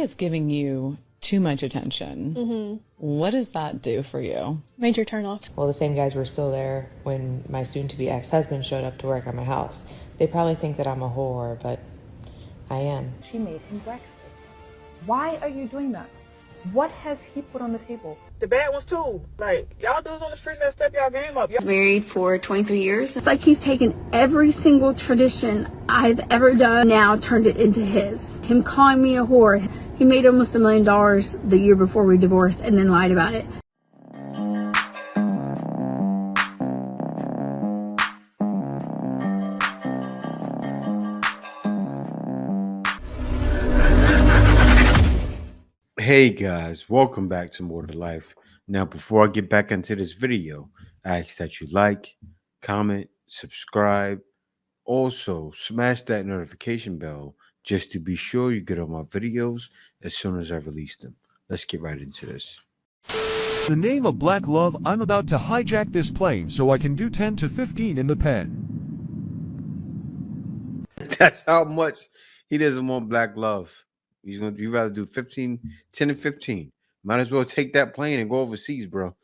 is giving you too much attention. What does that do for you? Major turnoff. Well, the same guys were still there when my soon-to-be ex-husband showed up to work at my house. They probably think that I'm a whore, but I am. She made him breakfast. Why are you doing that? What has he put on the table? The bad ones too. Like, y'all dudes on the streets that step y'all game up. Married for 23 years. It's like he's taken every single tradition I've ever done, now turned it into his. Him calling me a whore. He made almost $1 million the year before we divorced and then lied about it. Hey guys, welcome back to More to Life. Now, before I get back into this video, I ask that you like, comment, subscribe. Also, smash that notification bell just to be sure you get all my videos as soon as I release them. Let's get right into this. In the name of black love, I'm about to hijack this plane so I can do 10 to 15 in the pen. That's how much he doesn't want black love. You'd rather do 10 and 15. Might as well take that plane and go overseas, bro.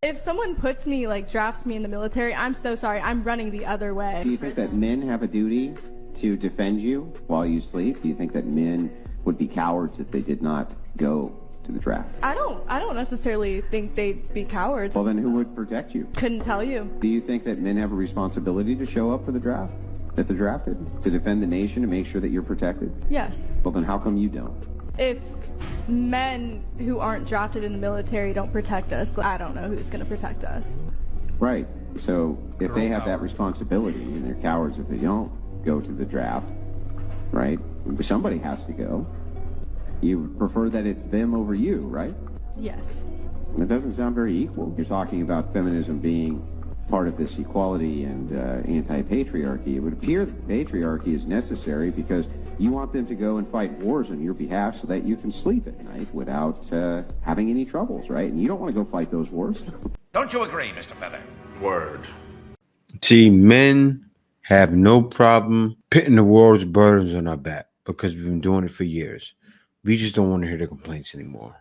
If someone puts me, drafts me in the military, I'm so sorry. I'm running the other way. Do you think that men have a duty to defend you while you sleep? Do you think that men would be cowards if they did not go to the draft? I don't necessarily think they'd be cowards. Well, then who would protect you? Couldn't tell you. Do you think that men have a responsibility to show up for the draft? If they're drafted? To defend the nation and make sure that you're protected? Yes. Well, then how come you don't? If men who aren't drafted in the military don't protect us, I don't know who's going to protect us. Right. So if they have that responsibility and they're cowards if they don't go to the draft, right? Somebody has to go. You prefer that it's them over you, right? Yes. That doesn't sound very equal. You're talking about feminism being part of this equality and anti-patriarchy. It would appear that the patriarchy is necessary because you want them to go and fight wars on your behalf so that you can sleep at night without having any troubles, right? And you don't want to go fight those wars. Don't you agree, Mr. Feather? Word. See, men have no problem putting the world's burdens on our back because we've been doing it for years. We just don't want to hear the complaints anymore.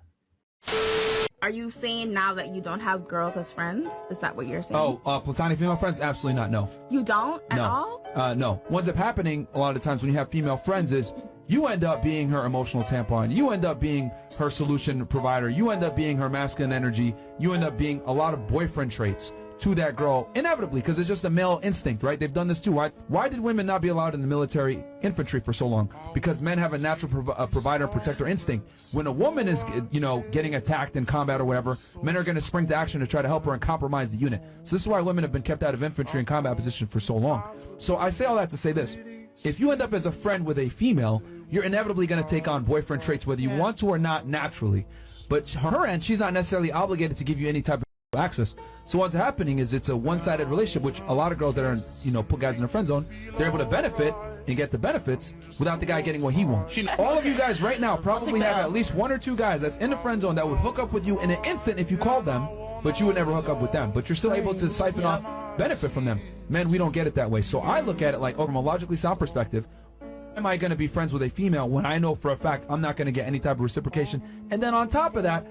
Are you saying now that you don't have girls as friends? Is that what you're saying? Oh, platonic female friends? Absolutely not, no. You don't at all? No. What ends up happening a lot of times when you have female friends is you end up being her emotional tampon. You end up being her solution provider. You end up being her masculine energy. You end up being a lot of boyfriend traits to that girl, inevitably, because it's just a male instinct, right? They've done this too. Why did women not be allowed in the military infantry for so long? Because men have a natural provider protector instinct. When a woman is, getting attacked in combat or whatever, men are going to spring to action to try to help her and compromise the unit. So this is why women have been kept out of infantry and combat position for so long. So I say all that to say this. If you end up as a friend with a female, you're inevitably going to take on boyfriend traits, whether you want to or not naturally. But her end, she's not necessarily obligated to give you any type of access. So what's happening is it's a one-sided relationship, which a lot of girls that are, put guys in a friend zone, they're able to benefit and get the benefits without the guy getting what he wants. All of you guys right now probably have at least one or two guys that's in the friend zone that would hook up with you in an instant if you called them, but you would never hook up with them. But you're still able to siphon off benefit from them. Men, we don't get it that way. So I look at it like, from a logically sound perspective, am I going to be friends with a female when I know for a fact I'm not going to get any type of reciprocation? And then on top of that,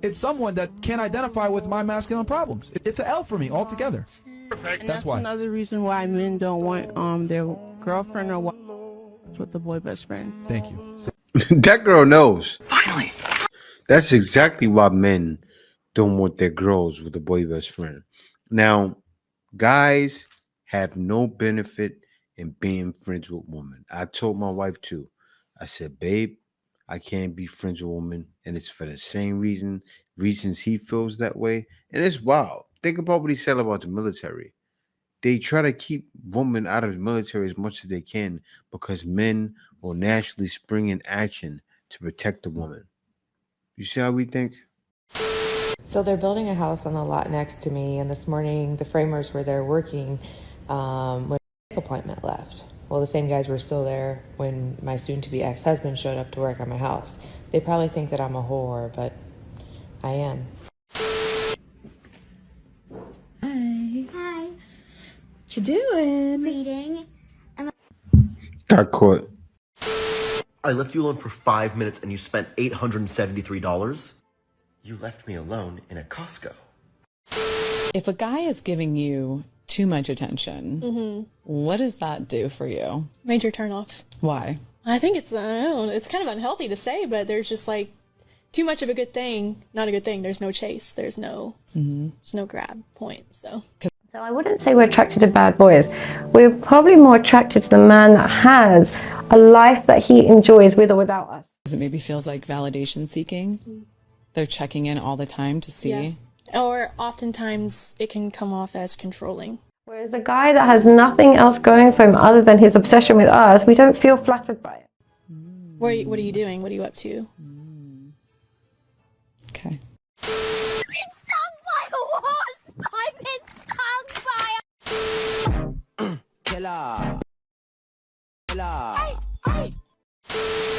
it's someone that can't identify with my masculine problems. It's an L for me altogether. And that's why. Another reason why men don't want their girlfriend or wife with the boy best friend. Thank you. That girl knows. Finally. That's exactly why men don't want their girls with a boy best friend. Now, guys have no benefit in being friends with women. I told my wife too. I said, babe, I can't be friends with women, and it's for the same reasons he feels that way. And it's wild. Think about what he said about the military. They try to keep women out of the military as much as they can because men will naturally spring in action to protect the woman. You see how we think? So they're building a house on the lot next to me, and this morning the framers were there working when the appointment left. Well, the same guys were still there when my soon-to-be ex-husband showed up to work at my house. They probably think that I'm a whore, but I am. Hi. Hi. What you doing? Reading. Got caught. I left you alone for 5 minutes and you spent $873. You left me alone in a Costco. If a guy is giving you too much attention, what does that do for you? Major turnoff. Why? I think it's, I don't know, it's kind of unhealthy to say, but there's just like too much of a good thing, not a good thing. There's no chase. There's no grab point. So I wouldn't say we're attracted to bad boys. We're probably more attracted to the man that has a life that he enjoys with or without us. It maybe feels like validation seeking. They're checking in all the time to see. yeah. Or oftentimes it can come off as controlling. Whereas a guy that has nothing else going for him other than his obsession with us, we don't feel flattered by it. What are you doing? What are you up to? Okay. I've been stung by a wasp! I've been stung by a... Killer!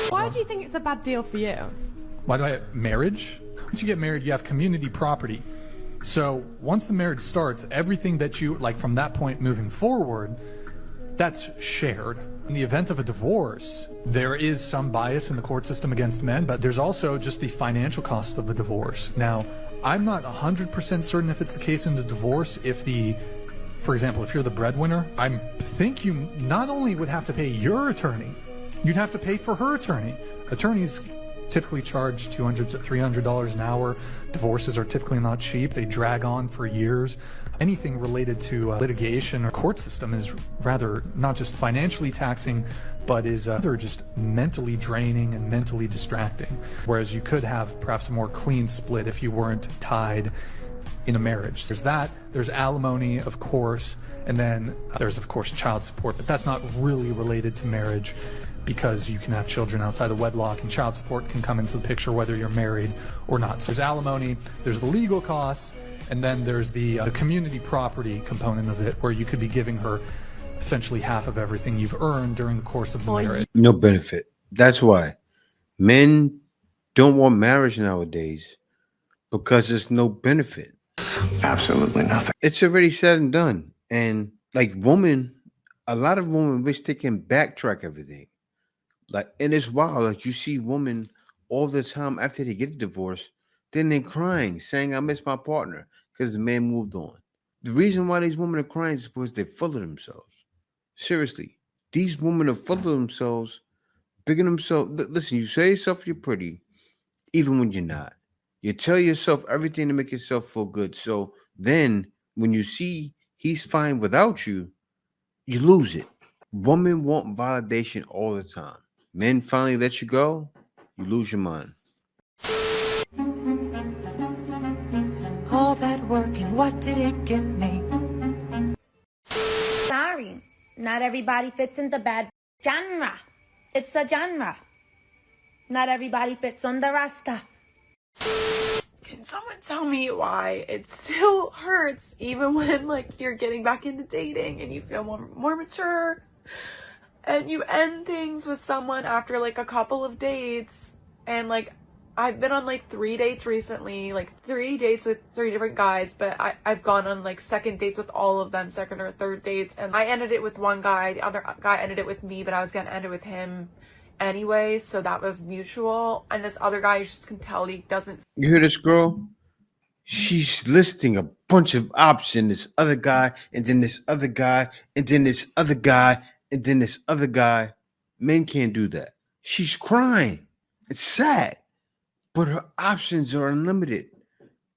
Why do you think it's a bad deal for you? Why do I have marriage? Once you get married, you have community property. So once the marriage starts, everything that you, like from that point moving forward, that's shared. In the event of a divorce, there is some bias in the court system against men, but there's also just the financial cost of a divorce. Now, I'm not 100% certain if it's the case in the divorce, for example, if you're the breadwinner, I think you not only would have to pay your attorney, you'd have to pay for her attorney. Attorneys typically charge $200 to $300 an hour. Divorces are typically not cheap. They drag on for years. Anything related to litigation or court system is rather not just financially taxing, but is rather just mentally draining and mentally distracting. Whereas you could have perhaps a more clean split if you weren't tied in a marriage. There's that, there's alimony, of course, and then there's, of course, child support, but that's not really related to marriage, because you can have children outside of wedlock and child support can come into the picture whether you're married or not. So there's alimony, there's the legal costs, and then there's the community property component of it, where you could be giving her essentially half of everything you've earned during the course of the marriage. No benefit. That's why men don't want marriage nowadays, because there's no benefit. Absolutely nothing. It's already said and done. And like a lot of women wish they can backtrack everything. Like, and it's wild. Like, you see women all the time after they get a divorce, then they're crying, saying, I miss my partner because the man moved on. The reason why these women are crying is because they're full of themselves. Seriously, these women are full of themselves, big of themselves. Listen, you say yourself you're pretty, even when you're not. You tell yourself everything to make yourself feel good. So then when you see he's fine without you, you lose it. Women want validation all the time. Men finally let you go, you lose your mind. All that work and what did it get me? Sorry, not everybody fits in the bad genre. It's a genre. Not everybody fits on the rasta. Can someone tell me why it still hurts even when like you're getting back into dating and you feel more mature and you end things with someone after like a couple of dates? And like I've been on like 3 dates recently, like 3 dates with 3 different guys, but I've gone on like second dates with all of them, second or third dates, and I ended it with one guy, the other guy ended it with me, but I was gonna end it with him anyway, so that was mutual. And this other guy, you just can tell he doesn't. You hear this girl? She's listing a bunch of options. This other guy, and then this other guy, and then this other guy, and then this other guy. Men can't do that. She's crying. It's sad, but her options are unlimited.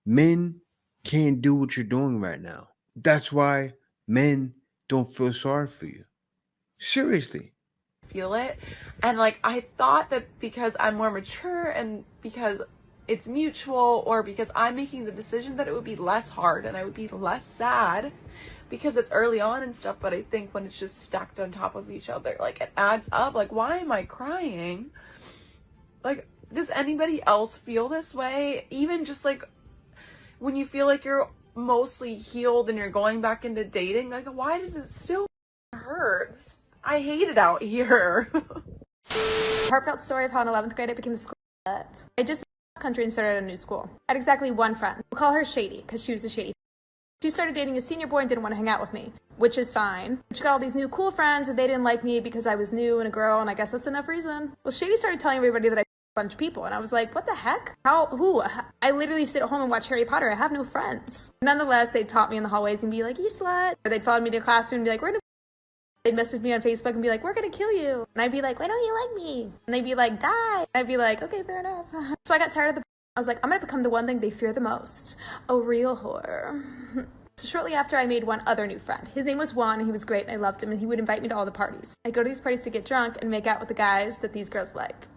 Men can't do what you're doing right now. That's why men don't feel sorry for you. Seriously. Feel it. And like I thought that because I'm more mature and because it's mutual, or because I'm making the decision, that it would be less hard and I would be less sad because it's early on and stuff. But I think when it's just stacked on top of each other, like it adds up. Like, why am I crying? Like, does anybody else feel this way? Even just like when you feel like you're mostly healed and you're going back into dating, like why does it still hurt? I hate it out here. Heartfelt story of how in 11th grade I became a school vet. I just moved across country and started a new school. I had exactly one friend. We'll call her Shady because she was a shady. She started dating a senior boy and didn't want to hang out with me, which is fine. She got all these new cool friends and they didn't like me because I was new and a girl, and I guess that's enough reason. Well, Shady started telling everybody that I a bunch of people, and I was like, what the heck? Who? I literally sit at home and watch Harry Potter. I have no friends. Nonetheless, they'd taunt me in the hallways and be like, you slut. Or they'd follow me to the classroom and be like, we're gonna. They'd message me on Facebook and be like, we're gonna kill you. And I'd be like, why don't you like me? And they'd be like, die. And I'd be like, okay, fair enough. So I got tired of the. I was like, I'm gonna become the one thing they fear the most, a real whore. So shortly after, I made one other new friend. His name was Juan, and he was great, and I loved him, and he would invite me to all the parties. I'd go to these parties to get drunk and make out with the guys that these girls liked.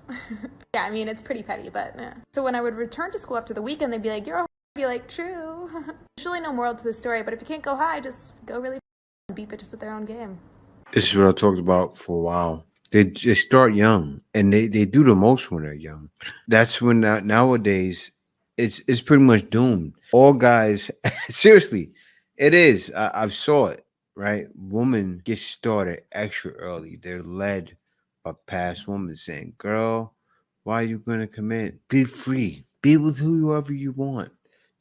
Yeah, I mean, it's pretty petty, but yeah. So when I would return to school after the weekend, they'd be like, you're a whore. I'd be like, true. There's really no moral to the story, but if you can't go high, just go really and beat bitches at their own game. This is what I talked about for a while. They start young, and they do the most when they're young. That's when nowadays it's pretty much doomed. All guys, seriously, it is. I've saw it, right? Women get started extra early. They're led by past women saying, girl, why are you going to commit? Be free. Be with whoever you want.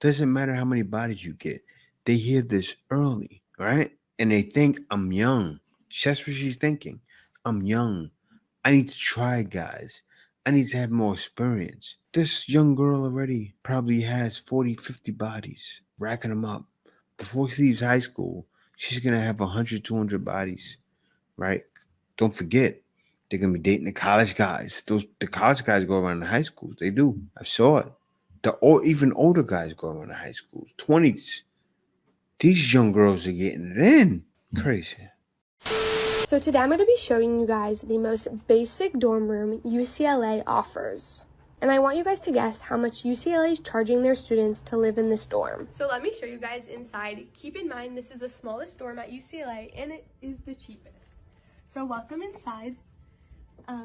Doesn't matter how many bodies you get. They hear this early, right? And they think, I'm young. That's what she's thinking. I'm young. I need to try, guys. I need to have more experience. This young girl already probably has 40, 50 bodies, racking them up. Before she leaves high school, she's going to have 100, 200 bodies, right? Don't forget, they're going to be dating the college guys. The college guys go around the high schools. They do. I saw it. Even older guys go around the high schools, 20s. These young girls are getting it in. Crazy. So today I'm going to be showing you guys the most basic dorm room UCLA offers. And I want you guys to guess how much UCLA is charging their students to live in this dorm. So let me show you guys inside. Keep in mind this is the smallest dorm at UCLA and it is the cheapest. So welcome inside.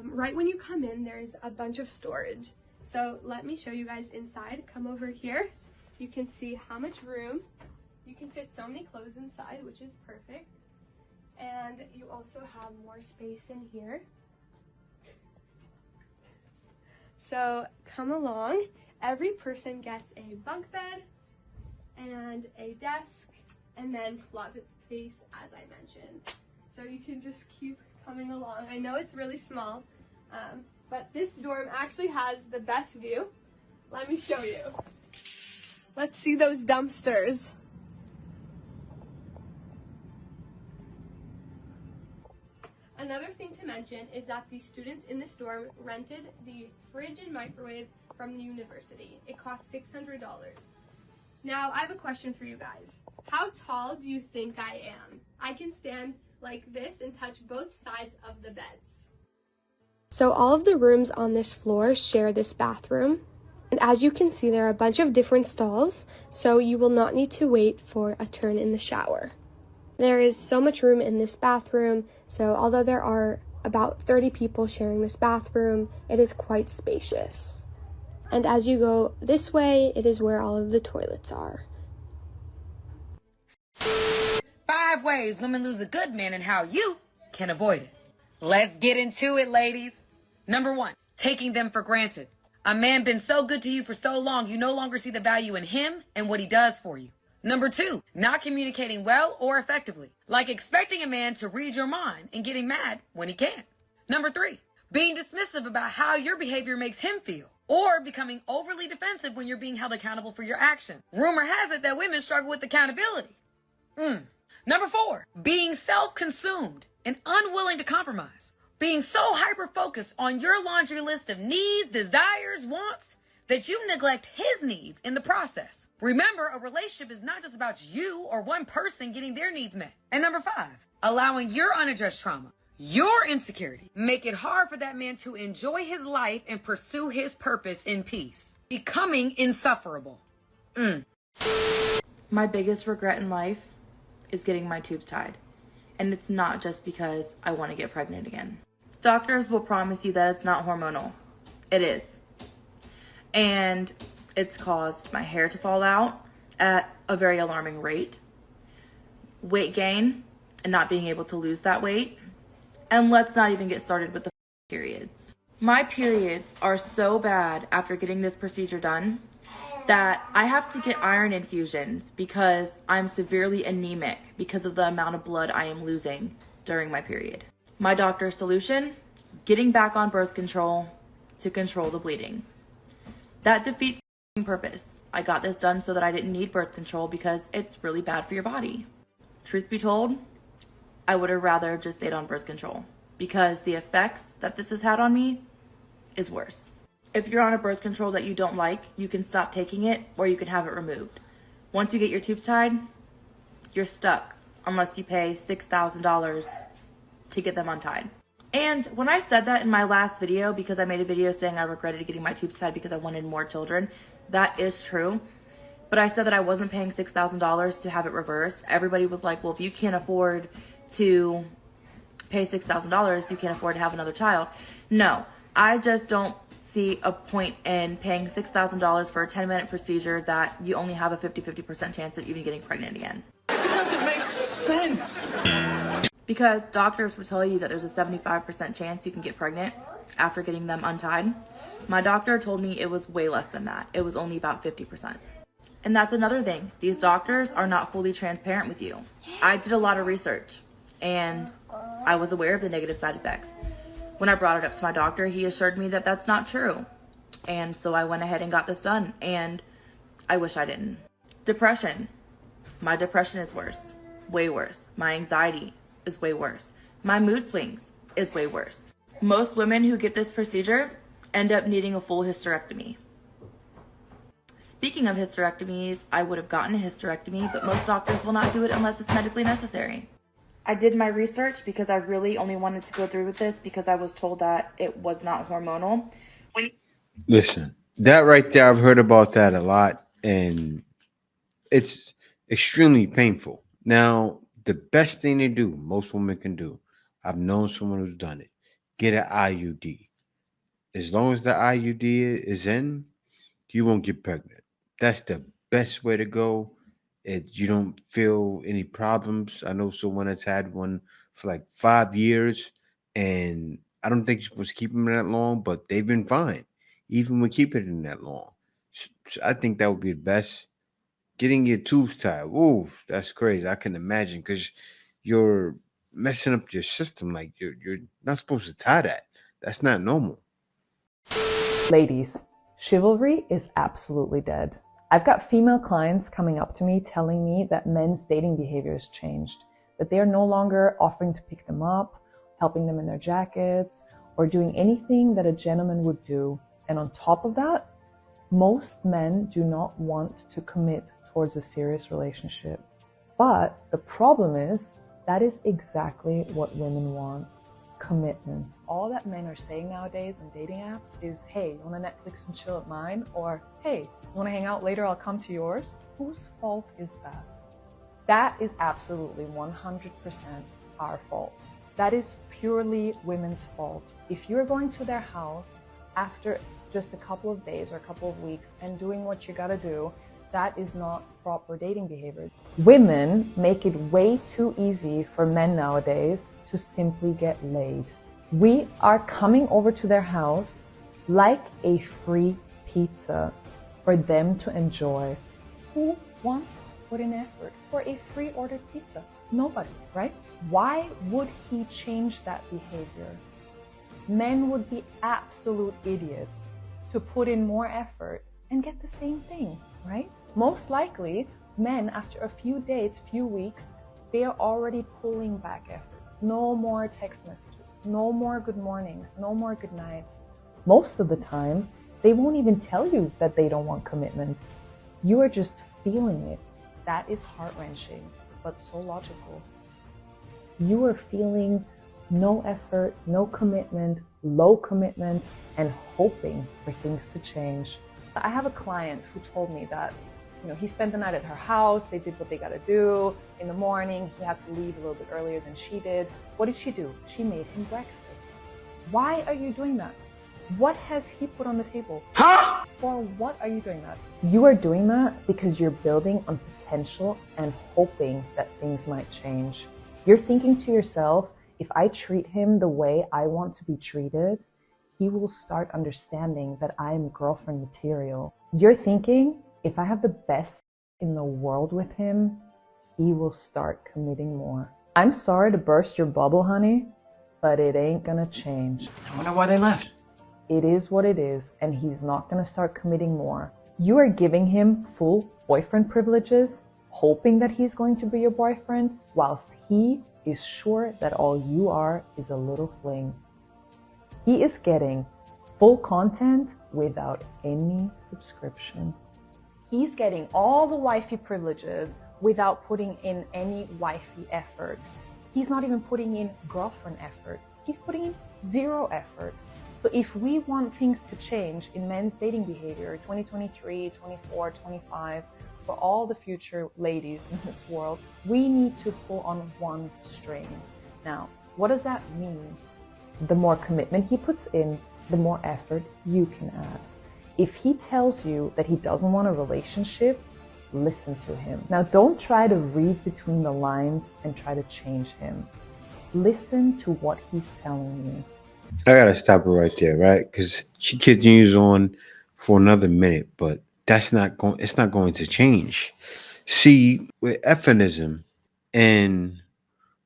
Right when you come in, there's a bunch of storage. So let me show you guys inside. Come over here. You can see how much room. You can fit so many clothes inside, which is perfect. And you also have more space in here. So come along. Every person gets a bunk bed and a desk and then closet space, as I mentioned. So you can just keep coming along. I know it's really small, but this dorm actually has the best view. Let me show you. Let's see those dumpsters. Another thing to mention is that the students in this dorm rented the fridge and microwave from the university. It cost $600. Now, I have a question for you guys. How tall do you think I am? I can stand like this and touch both sides of the beds. So all of the rooms on this floor share this bathroom. And as you can see, there are a bunch of different stalls, so you will not need to wait for a turn in the shower. There is so much room in this bathroom, so although there are about 30 people sharing this bathroom, it is quite spacious. And as you go this way, it is where all of the toilets are. 5 ways women lose a good man and how you can avoid it. Let's get into it, ladies. Number 1, taking them for granted. A man been so good to you for so long, you no longer see the value in him and what he does for you. Number 2, not communicating well or effectively, like expecting a man to read your mind and getting mad when he can't. Number 3, being dismissive about how your behavior makes him feel, or becoming overly defensive when you're being held accountable for your action. Rumor has it that women struggle with accountability. Number 4, being self-consumed and unwilling to compromise, being so hyper-focused on your laundry list of needs, desires, wants, that you neglect his needs in the process. Remember, a relationship is not just about you or one person getting their needs met. And number 5, allowing your unaddressed trauma, your insecurity, make it hard for that man to enjoy his life and pursue his purpose in peace, becoming insufferable. My biggest regret in life is getting my tubes tied. And it's not just because I want to get pregnant again. Doctors will promise you that it's not hormonal. It is. And it's caused my hair to fall out at a very alarming rate, weight gain and not being able to lose that weight, and let's not even get started with the periods. My periods are so bad after getting this procedure done that I have to get iron infusions because I'm severely anemic because of the amount of blood I am losing during my period. My doctor's solution, getting back on birth control to control the bleeding. That defeats the purpose. I got this done so that I didn't need birth control because it's really bad for your body. Truth be told, I would have rather just stayed on birth control because the effects that this has had on me is worse. If you're on a birth control that you don't like, you can stop taking it or you can have it removed. Once you get your tubes tied, you're stuck unless you pay $6,000 to get them untied. And when I said that in my last video, because I made a video saying I regretted getting my tubes tied because I wanted more children, that is true. But I said that I wasn't paying $6,000 to have it reversed. Everybody was like, well, if you can't afford to pay $6,000, you can't afford to have another child. No, I just don't see a point in paying $6,000 for a 10-minute procedure that you only have a 50% chance of even getting pregnant again. It doesn't make sense. Because doctors will tell you that there's a 75% chance you can get pregnant after getting them untied. My doctor told me it was way less than that. It was only about 50%. And that's another thing. These doctors are not fully transparent with you. I did a lot of research and I was aware of the negative side effects. When I brought it up to my doctor, he assured me that that's not true. And so I went ahead and got this done, and I wish I didn't. Depression. My depression is worse, way worse. My anxiety is way worse. My mood swings is way worse. Most women who get this procedure end up needing a full hysterectomy. Speaking of hysterectomies, I would have gotten a hysterectomy, but most doctors will not do it unless it's medically necessary. I did my research because I really only wanted to go through with this because I was told that it was not hormonal. Listen, that right there, I've heard about that a lot, and it's extremely painful. Now, the best thing to do, most women can do, I've known someone who's done it, get an IUD. As long as the IUD is in, you won't get pregnant. That's the best way to go. You don't feel any problems. I know someone that's had one for like 5 years, and I don't think she was keeping them that long, but they've been fine, even with keeping it in that long. So I think that would be the best. Getting your tubes tied, ooh, that's crazy. I can imagine because you're messing up your system. Like you're not supposed to tie that. That's not normal. Ladies, chivalry is absolutely dead. I've got female clients coming up to me telling me that men's dating behavior has changed, that they are no longer offering to pick them up, helping them in their jackets, or doing anything that a gentleman would do. And on top of that, most men do not want to commit towards a serious relationship. But the problem is, that is exactly what women want. Commitment. All that men are saying nowadays in dating apps is, hey, you want to Netflix and chill at mine? Or, hey, you want to hang out later? I'll come to yours. Whose fault is that? That is absolutely 100% our fault. That is purely women's fault. If you're going to their house after just a couple of days or a couple of weeks and doing what you gotta do, that is not proper dating behavior. Women make it way too easy for men nowadays to simply get laid. We are coming over to their house like a free pizza for them to enjoy. Who wants to put in effort for a free ordered pizza? Nobody, right? Why would he change that behavior? Men would be absolute idiots to put in more effort and get the same thing, right? Most likely, men after a few days, few weeks, they are already pulling back effort. No more text messages, no more good mornings, no more good nights. Most of the time, they won't even tell you that they don't want commitment. You are just feeling it. That is heart-wrenching, but so logical. You are feeling no effort, no commitment, low commitment, and hoping for things to change. I have a client who told me that he spent the night at her house, they did what they gotta do. In the morning, he had to leave a little bit earlier than she did. What did she do? She made him breakfast. Why are you doing that? What has he put on the table? Huh? For what are you doing that? You are doing that because you're building on potential and hoping that things might change. You're thinking to yourself, if I treat him the way I want to be treated, he will start understanding that I am girlfriend material. You're thinking, If I have the best in the world with him, he will start committing more. I'm sorry to burst your bubble, honey, but it ain't gonna change. I wonder why they left. It is what it is, and he's not gonna start committing more. You are giving him full boyfriend privileges, hoping that he's going to be your boyfriend, whilst he is sure that all you are is a little fling. He is getting full content without any subscription. He's getting all the wifey privileges without putting in any wifey effort. He's not even putting in girlfriend effort. He's putting in zero effort. So if we want things to change in men's dating behavior, 2023, 24, 25, for all the future ladies in this world, we need to pull on one string. Now, what does that mean? The more commitment he puts in, the more effort you can add. If he tells you that he doesn't want a relationship, listen to him. Now, don't try to read between the lines and try to change him. Listen to what he's telling you. I gotta stop her right there, right? Because she continues on for another minute, but it's not going to change. See, with feminism and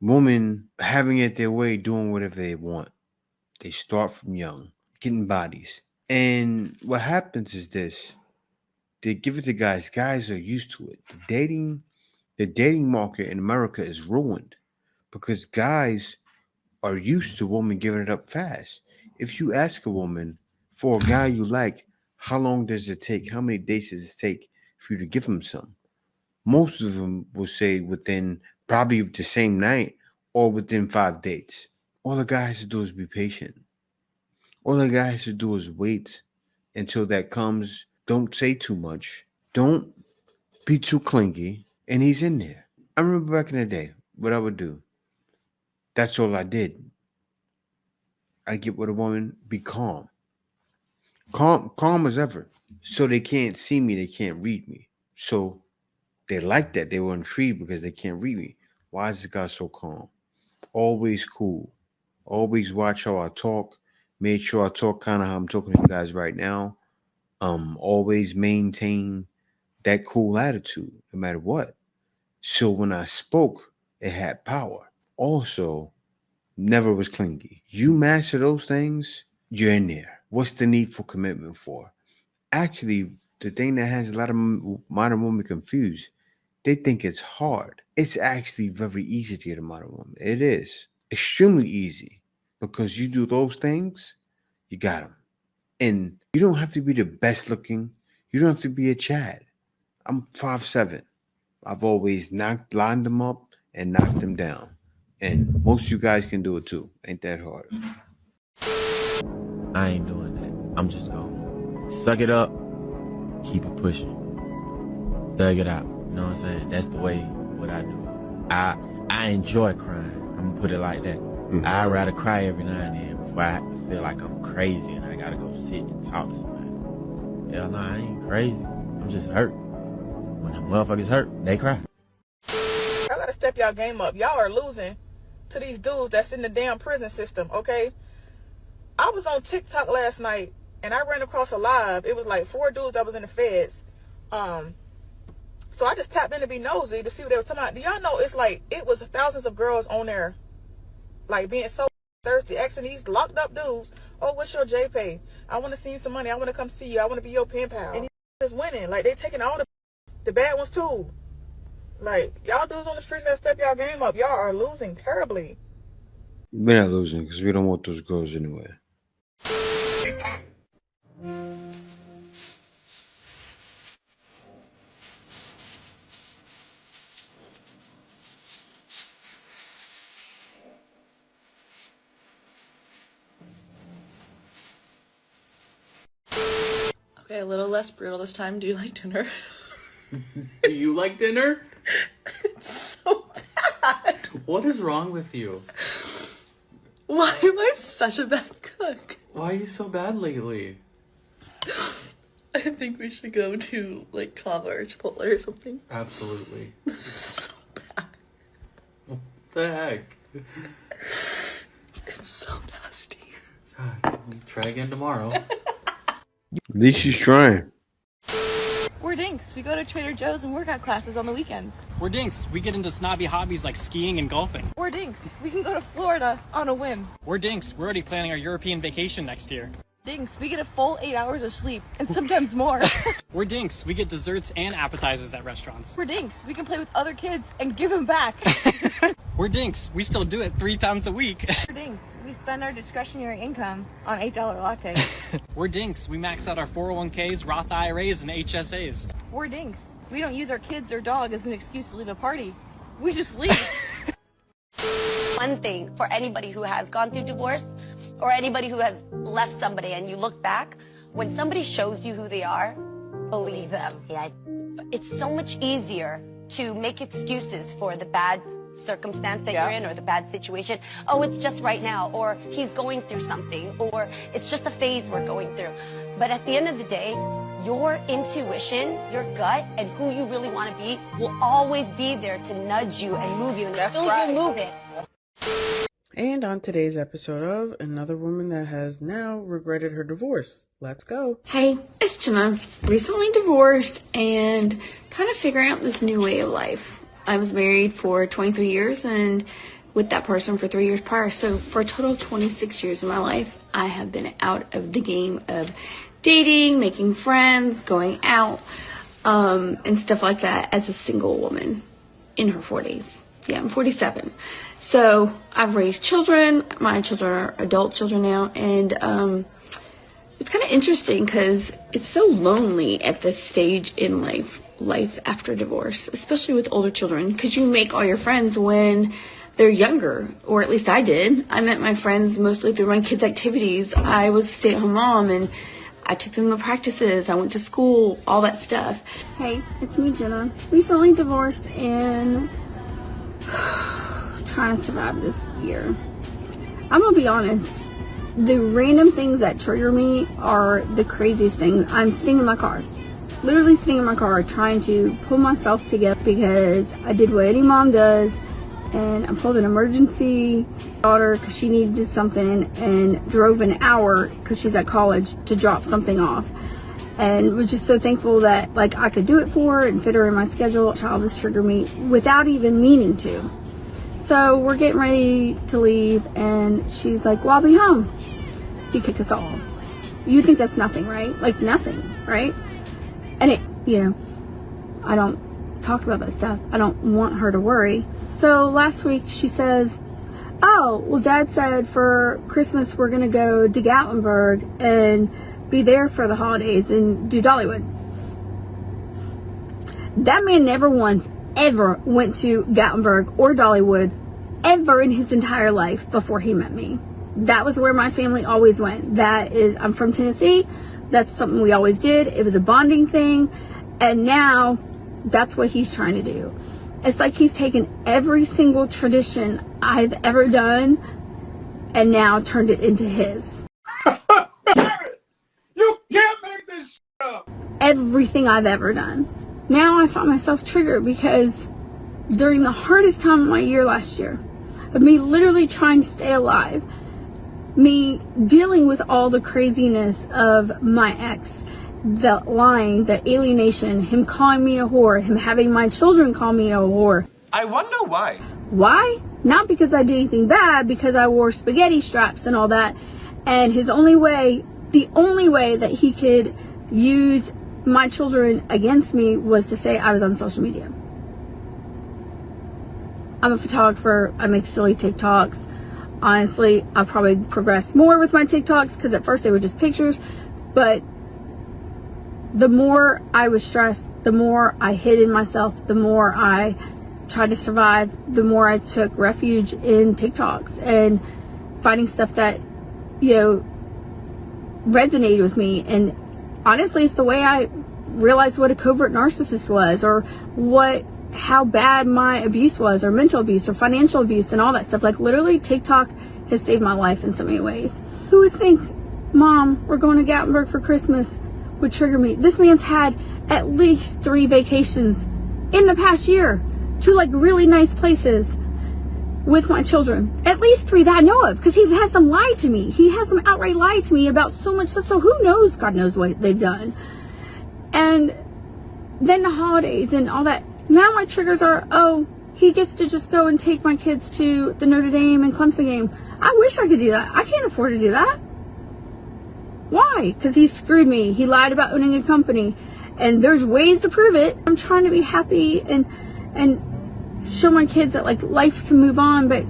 women having it their way, doing whatever they want, they start from young, getting bodies. And what happens is this: they give it to guys. Guys are used to it. The dating market in America is ruined because guys are used to women giving it up fast. If you ask a woman for a guy you like, how long does it take? How many days does it take for you to give him some? Most of them will say within probably the same night or within 5 dates. All the guy has to do is be patient. All the guy has to do is wait until that comes. Don't say too much. Don't be too clingy. And he's in there. I remember back in the day, what I would do. That's all I did. I get with a woman, be calm. Calm as ever. So they can't see me, they can't read me. So they like that. They were intrigued because they can't read me. Why is this guy so calm? Always cool. Always watch how I talk. Make sure I talk kind of how I'm talking to you guys right now. Always maintain that cool attitude, no matter what. So when I spoke, it had power. Also, never was clingy. You master those things, you're in there. What's the need for commitment for? Actually, the thing that has a lot of modern women confused, they think it's hard. It's actually very easy to get a modern woman. It is extremely easy because you do those things, you got them. And you don't have to be the best looking. You don't have to be a Chad. I'm 5'7". I've always lined them up and knocked them down. And most of you guys can do it too. Ain't that hard. I ain't doing that. I'm just gonna suck it up, keep it pushing, thug it out. You know what I'm saying? That's the way what I do. I enjoy crying. I'm gonna put it like that. I'd rather cry every now and then before I feel like I'm crazy and I gotta go sit and talk to somebody. Hell no, I ain't crazy. I'm just hurt. When the motherfuckers hurt, they cry. Y'all gotta step y'all game up. Y'all are losing to these dudes that's in the damn prison system, okay? I was on TikTok last night and I ran across a live. It was like 4 dudes that was in the feds. So I just tapped in to be nosy to see what they were talking about. Do y'all know it's like it was thousands of girls on there like being so thirsty, asking these locked up dudes, oh, what's your JPay? I want to see you some money. I want to come see you. I want to be your pen pal. And these is winning. Like they taking all the bad ones too. Like y'all dudes on the streets that step y'all game up, y'all are losing terribly. We're not losing because we don't want those girls anyway. Okay, a little less brutal this time. Do you like dinner? Do you like dinner? It's so bad. What is wrong with you? Why am I such a bad cook? Why are you so bad lately? I think we should go to like Covert or Chipotle or something. Absolutely. This is so bad. What the heck? It's so nasty. God, we'll try again tomorrow. At least she's trying. We're We're dinks. We go to Trader Joe's and workout classes on the weekends. We're dinks. We get into snobby hobbies like skiing and golfing. We're dinks. We can go to Florida on a whim. We're dinks. We're already planning our European vacation next year. Dinks. We get a full 8 hours of sleep and sometimes more. We're dinks. We get desserts and appetizers at restaurants. We're dinks. We can play with other kids and give them back. We're dinks. We still do it 3 times a week. We're dinks. We spend our discretionary income on $8 lattes. We're dinks. We max out our 401ks, Roth IRAs, and HSAs. We're dinks. We don't use our kids or dog as an excuse to leave a party. We just leave. One thing for anybody who has gone through divorce or anybody who has left somebody and you look back, when somebody shows you who they are, believe them. Yeah, it's so much easier to make excuses for the bad circumstance that you're in or the bad situation. Oh, it's just right now, or he's going through something, or it's just a phase we're going through. But at the end of the day, your intuition, your gut, and who you really want to be will always be there to nudge you and move you. And until you move it. And on today's episode of Another Woman That Has Now Regretted Her Divorce. Let's go. Hey, it's Jenna. Recently divorced and kind of figuring out this new way of life. I was married for 23 years and with that person for 3 years prior. So for a total of 26 years of my life, I have been out of the game of dating, making friends, going out, and stuff like that as a single woman in her 40s. Yeah, I'm 47. So I've raised children. My children are adult children now. And it's kind of interesting because it's so lonely at this stage in life after divorce, especially with older children, because you make all your friends when they're younger, or at least I did. I met my friends mostly through my kids' activities. I was a stay-at-home mom, and I took them to practices. I went to school, all that stuff. Hey, it's me, Jenna. Recently divorced and trying to survive this year. I'm gonna be honest. The random things that trigger me are the craziest things. I'm sitting in my car, literally sitting in my car, trying to pull myself together because I did what any mom does, and I pulled an emergency daughter because she needed something and drove an hour because she's at college to drop something off, and was just so thankful that I could do it for her and fit her in my schedule. Child has triggered me without even meaning to. So we're getting ready to leave, and she's like, well, I'll be home. You kick us all. You think that's nothing, right? Nothing, right? And I don't talk about that stuff. I don't want her to worry. So last week she says, oh, well, Dad said for Christmas we're going to go to Gatlinburg and be there for the holidays and do Dollywood. That man never once ever went to Gatlinburg or Dollywood ever in his entire life before he met me. That was where my family always went. I'm from Tennessee. That's something we always did. It was a bonding thing. And now that's what he's trying to do. It's like he's taken every single tradition I've ever done and now turned it into his. You can't make this shit up. Everything I've ever done. Now I find myself triggered because during the hardest time of my year last year, of me literally trying to stay alive, me dealing with all the craziness of my ex, the lying, the alienation, him calling me a whore, him having my children call me a whore. I wonder why. Why? Not because I did anything bad, because I wore spaghetti straps and all that. And the only way that he could use my children against me was to say I was on social media. I'm a photographer. I make silly TikToks. Honestly, I'll probably progress more with my TikToks because at first they were just pictures. But the more I was stressed, the more I hid in myself, the more I tried to survive, the more I took refuge in TikToks and finding stuff that, resonated with me. And honestly, it's the way I realized what a covert narcissist was, or how bad my abuse was, or mental abuse, or financial abuse, and all that stuff. Literally, TikTok has saved my life in so many ways. Who would think, Mom, we're going to Gatlinburg for Christmas, would trigger me? This man's had at least 3 vacations in the past year to really nice places with my children. At least 3 that I know of, because he has them lie to me. He has them outright lie to me about so much stuff. So who knows? God knows what they've done. And then the holidays and all that. Now my triggers are, oh, he gets to just go and take my kids to the Notre Dame and Clemson game. I wish I could do that. I can't afford to do that. Why? Because he screwed me. He lied about owning a company. And there's ways to prove it. I'm trying to be happy and show my kids that like life can move on, but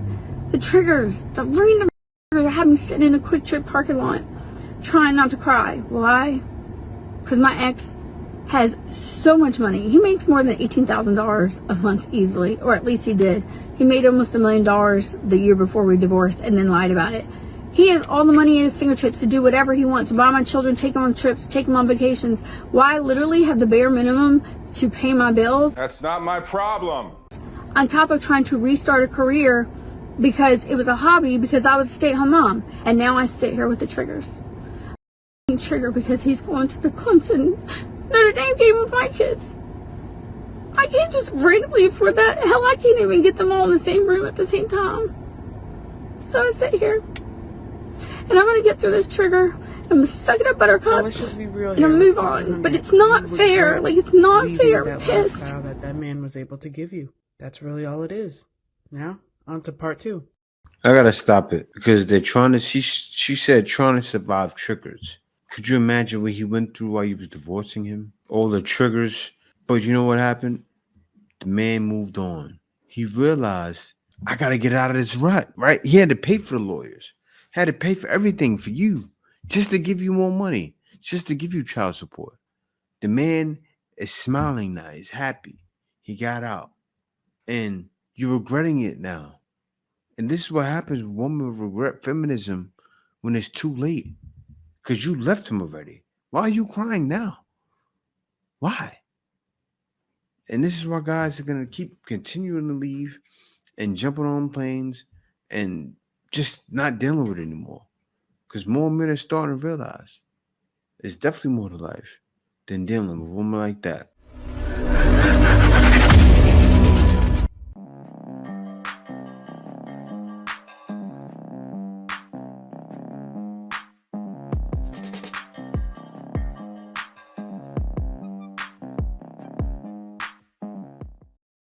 the triggers, the random triggers that have me sitting in a Quick Trip parking lot trying not to cry. Why? Because my ex has so much money. He makes more than $18,000 a month easily, or at least he did. He made almost $1 million the year before we divorced and then lied about it. He has all the money at his fingertips to do whatever he wants, to buy my children, take them on trips, take them on vacations. Why literally have the bare minimum to pay my bills? That's not my problem. On top of trying to restart a career because it was a hobby, because I was a stay-at-home mom. And now I sit here with the triggers. Trigger because he's going to the Clemson Notre Dame game with my kids. I can't just randomly afford that. Hell, I can't even get them all in the same room at the same time. So I sit here and I'm gonna get through this trigger. I'm gonna suck it up, buttercup. So let's just be real and here. I'm move on. But it's not fair. Like, it's not fair. I'm that pissed. lifestyle that man was able to give you. That's really all it is. Now, on to part 2. I gotta stop it because they're trying to. She said trying to survive triggers. Could you imagine what he went through while you was divorcing him? All the triggers. But you know what happened? The man moved on. He realized, I gotta get out of this rut, right? He had to pay for the lawyers, had to pay for everything for you, just to give you more money, just to give you child support. The man is smiling now. He's happy. He got out. And you're regretting it now. And this is what happens when women regret feminism when it's too late. Because you left him already. Why are you crying now? Why? And this is why guys are going to keep continuing to leave and jumping on planes and just not dealing with it anymore. Because more men are starting to realize there's definitely more to life than dealing with a woman like that.